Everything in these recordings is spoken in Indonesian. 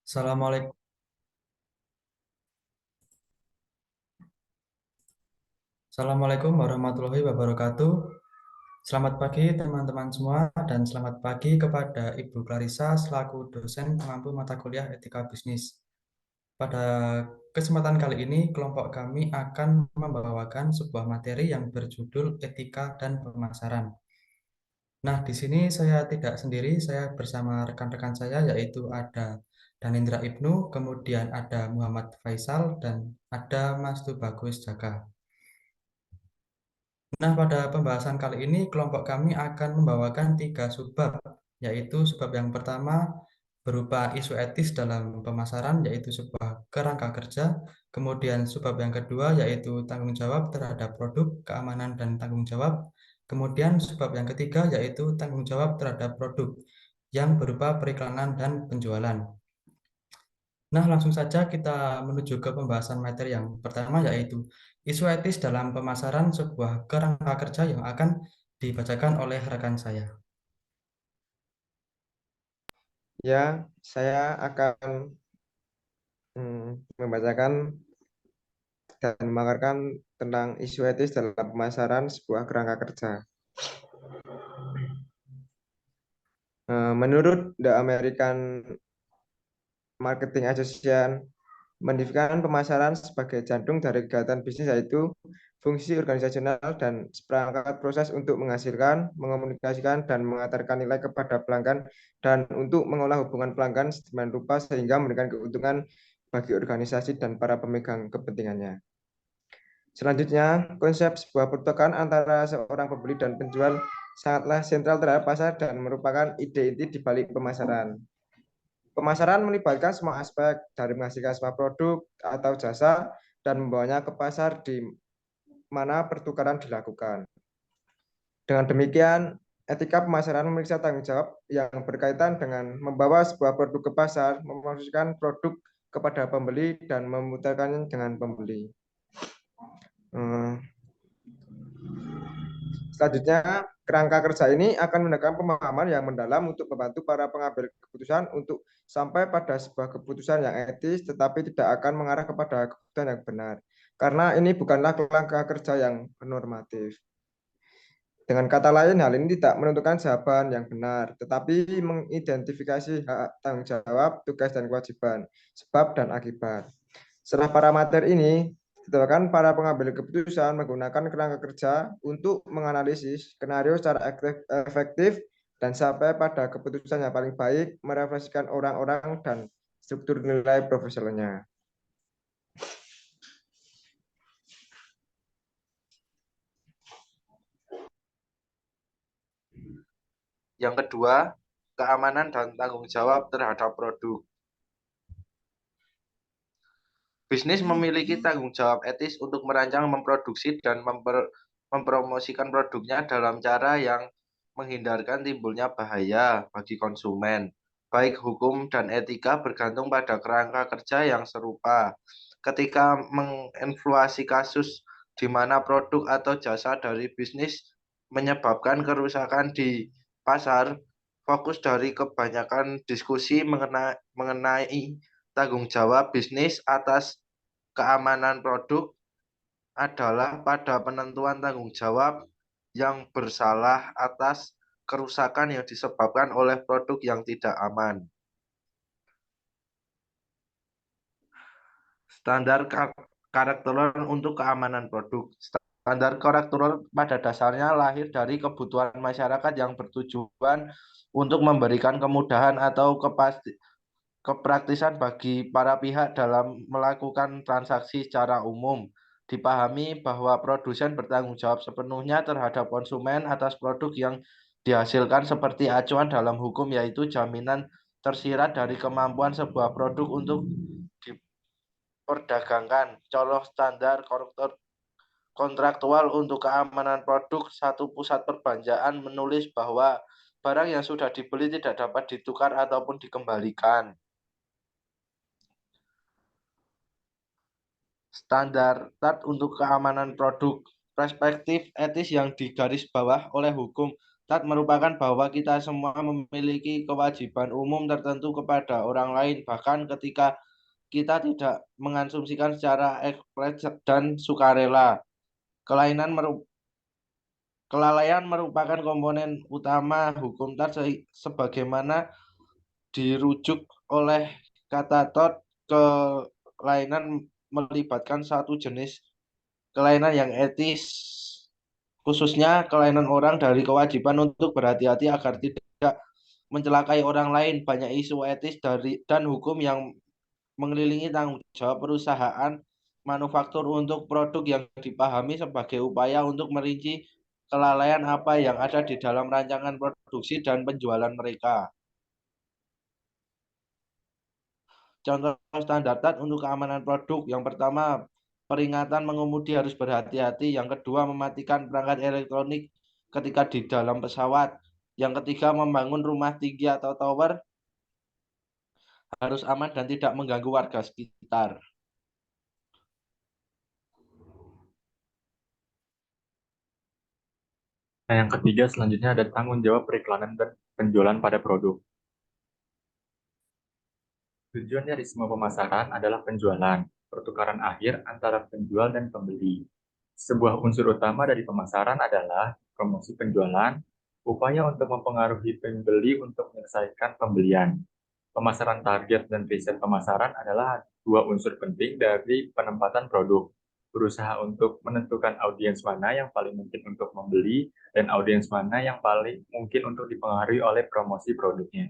Assalamualaikum, Assalamualaikum warahmatullahi wabarakatuh. Selamat pagi teman-teman semua dan selamat pagi kepada Ibu Clarissa selaku dosen pengampu mata kuliah Etika Bisnis. Pada kesempatan kali ini, kelompok kami akan membawakan sebuah materi yang berjudul Etika dan Pemasaran. Nah, di sini saya tidak sendiri, saya bersama rekan-rekan saya yaitu ada Danindra Ibnu, kemudian ada Muhammad Faisal, dan ada Mas Tubagus Jaka. Nah, pada pembahasan kali ini, kelompok kami akan membawakan tiga subbab, yaitu subbab yang pertama berupa isu etis dalam pemasaran, yaitu sebuah kerangka kerja. Kemudian subbab yang kedua, yaitu tanggung jawab terhadap produk, keamanan, dan tanggung jawab. Kemudian subbab yang ketiga, yaitu tanggung jawab terhadap produk, yang berupa periklanan dan penjualan. Nah, langsung saja kita menuju ke pembahasan materi yang pertama, yaitu isu etis dalam pemasaran sebuah kerangka kerja yang akan dibacakan oleh rekan saya. Ya, saya akan membacakan dan memaparkan tentang isu etis dalam pemasaran sebuah kerangka kerja. Menurut The American Marketing Association, mendefinisikan pemasaran sebagai jantung dari kegiatan bisnis, yaitu fungsi organisasional dan seperangkat proses untuk menghasilkan, mengomunikasikan, dan mengantarkan nilai kepada pelanggan dan untuk mengolah hubungan pelanggan sedemikian rupa sehingga memberikan keuntungan bagi organisasi dan para pemegang kepentingannya. Selanjutnya, konsep sebuah pertukaran antara seorang pembeli dan penjual sangatlah sentral terhadap pasar dan merupakan ide inti di balik pemasaran. Pemasaran melibatkan semua aspek dari menghasilkan sebuah produk atau jasa dan membawanya ke pasar di mana pertukaran dilakukan. Dengan demikian, etika pemasaran memeriksa tanggung jawab yang berkaitan dengan membawa sebuah produk ke pasar, mempromosikan produk kepada pembeli, dan memutarkannya dengan pembeli. Selanjutnya, kerangka kerja ini akan menegakkan pemahaman yang mendalam untuk membantu para pengambil keputusan untuk sampai pada sebuah keputusan yang etis, tetapi tidak akan mengarah kepada keputusan yang benar. Karena ini bukanlah kerangka kerja yang normatif. Dengan kata lain, hal ini tidak menentukan jawaban yang benar, tetapi mengidentifikasi hak tanggung jawab, tugas dan kewajiban, sebab dan akibat. Setelah parameter ini, ditetapkan para pengambil keputusan menggunakan kerangka kerja untuk menganalisis skenario secara efektif dan sampai pada keputusan yang paling baik, merefleksikan orang-orang dan struktur nilai profesionalnya. Yang kedua, keamanan dan tanggung jawab terhadap produk. Bisnis memiliki tanggung jawab etis untuk merancang, memproduksi, dan mempromosikan produknya dalam cara yang menghindarkan timbulnya bahaya bagi konsumen. Baik hukum dan etika bergantung pada kerangka kerja yang serupa. Ketika menginfluasi kasus di mana produk atau jasa dari bisnis menyebabkan kerusakan di pasar, fokus dari kebanyakan diskusi mengenai tanggung jawab bisnis atas keamanan produk adalah pada penentuan tanggung jawab yang bersalah atas kerusakan yang disebabkan oleh produk yang tidak aman. Standar karakteristik untuk keamanan produk. Standar karakteristik pada dasarnya lahir dari kebutuhan masyarakat yang bertujuan untuk memberikan kemudahan atau kepraktisan bagi para pihak dalam melakukan transaksi secara umum. Dipahami bahwa produsen bertanggung jawab sepenuhnya terhadap konsumen atas produk yang dihasilkan seperti acuan dalam hukum, yaitu jaminan tersirat dari kemampuan sebuah produk untuk diperdagangkan. Contoh standar kontraktual untuk keamanan produk, satu pusat perbelanjaan menulis bahwa barang yang sudah dibeli tidak dapat ditukar ataupun dikembalikan. Standar untuk keamanan produk, perspektif etis yang digarisbawah oleh hukum standar merupakan bahwa kita semua memiliki kewajiban umum tertentu kepada orang lain, bahkan ketika kita tidak mengasumsikan secara ekspres dan sukarela. Kelainan Kelalaian merupakan komponen utama hukum TAT sebagaimana dirujuk oleh kata TOT. Kelainan melibatkan satu jenis kelainan yang etis, khususnya kelainan orang dari kewajiban untuk berhati-hati agar tidak mencelakai orang lain. Banyak isu etis dan hukum yang mengelilingi tanggung jawab perusahaan manufaktur untuk produk yang dipahami sebagai upaya untuk merinci kelalaian apa yang ada di dalam rancangan produksi dan penjualan mereka. Contoh standar TAT untuk keamanan produk. Yang pertama, peringatan mengemudi harus berhati-hati. Yang kedua, mematikan perangkat elektronik ketika di dalam pesawat. Yang ketiga, membangun rumah tinggi atau tower harus aman dan tidak mengganggu warga sekitar. Nah, yang ketiga selanjutnya ada tanggung jawab periklanan dan penjualan pada produk. Tujuan dari semua pemasaran adalah penjualan, pertukaran akhir antara penjual dan pembeli. Sebuah unsur utama dari pemasaran adalah promosi penjualan, upaya untuk mempengaruhi pembeli untuk menyelesaikan pembelian. Pemasaran target dan riset pemasaran adalah dua unsur penting dari penempatan produk. Berusaha untuk menentukan audiens mana yang paling mungkin untuk membeli dan audiens mana yang paling mungkin untuk dipengaruhi oleh promosi produknya.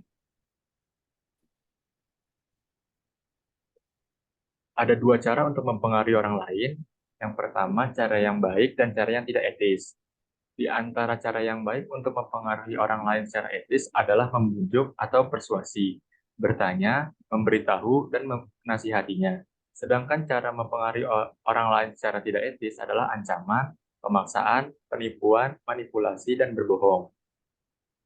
Ada dua cara untuk mempengaruhi orang lain. Yang pertama, cara yang baik dan cara yang tidak etis. Di antara cara yang baik untuk mempengaruhi orang lain secara etis adalah membujuk atau persuasi, bertanya, memberitahu, dan menasihatinya. Sedangkan cara mempengaruhi orang lain secara tidak etis adalah ancaman, pemaksaan, penipuan, manipulasi, dan berbohong.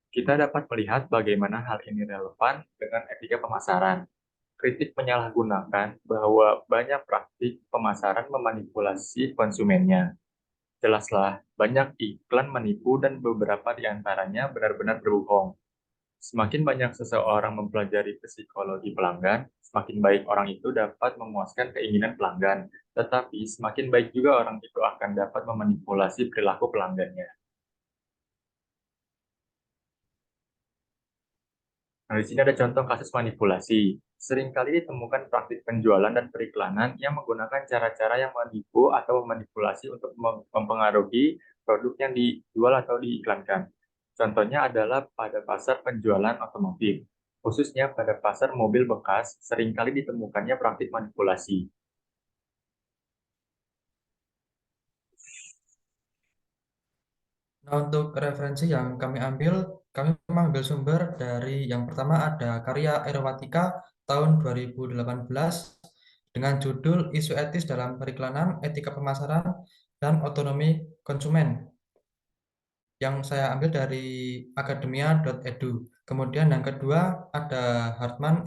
Kita dapat melihat bagaimana hal ini relevan dengan etika pemasaran. Kritik menyalahgunakan bahwa banyak praktik pemasaran memanipulasi konsumennya. Jelaslah, banyak iklan menipu dan beberapa di antaranya benar-benar berbohong. Semakin banyak seseorang mempelajari psikologi pelanggan, semakin baik orang itu dapat memuaskan keinginan pelanggan, tetapi semakin baik juga orang itu akan dapat memanipulasi perilaku pelanggannya. Nah, di sini ada contoh kasus manipulasi. Seringkali ditemukan praktik penjualan dan periklanan yang menggunakan cara-cara yang menipu atau memanipulasi untuk mempengaruhi produk yang dijual atau diiklankan. Contohnya adalah pada pasar penjualan otomotif. Khususnya pada pasar mobil bekas, seringkali ditemukannya praktik manipulasi. Nah, untuk referensi yang kami mengambil sumber dari yang pertama ada karya Erowatika tahun 2018 dengan judul Isu Etis dalam Periklanan, Etika Pemasaran, dan Otonomi Konsumen yang saya ambil dari akademia.edu. Kemudian yang kedua ada Hartman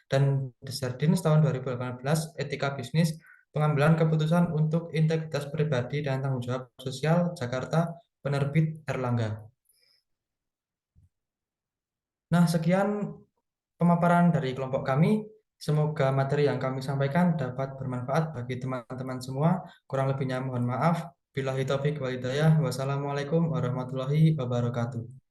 dan Desjardins tahun 2018 Etika Bisnis, Pengambilan Keputusan untuk Integritas Pribadi dan Tanggung Jawab Sosial, Jakarta, Penerbit Erlangga. Nah, sekian pemaparan dari kelompok kami. Semoga materi yang kami sampaikan dapat bermanfaat bagi teman-teman semua. Kurang lebihnya mohon maaf. Billahi taufiq wal hidayah. Wassalamualaikum warahmatullahi wabarakatuh.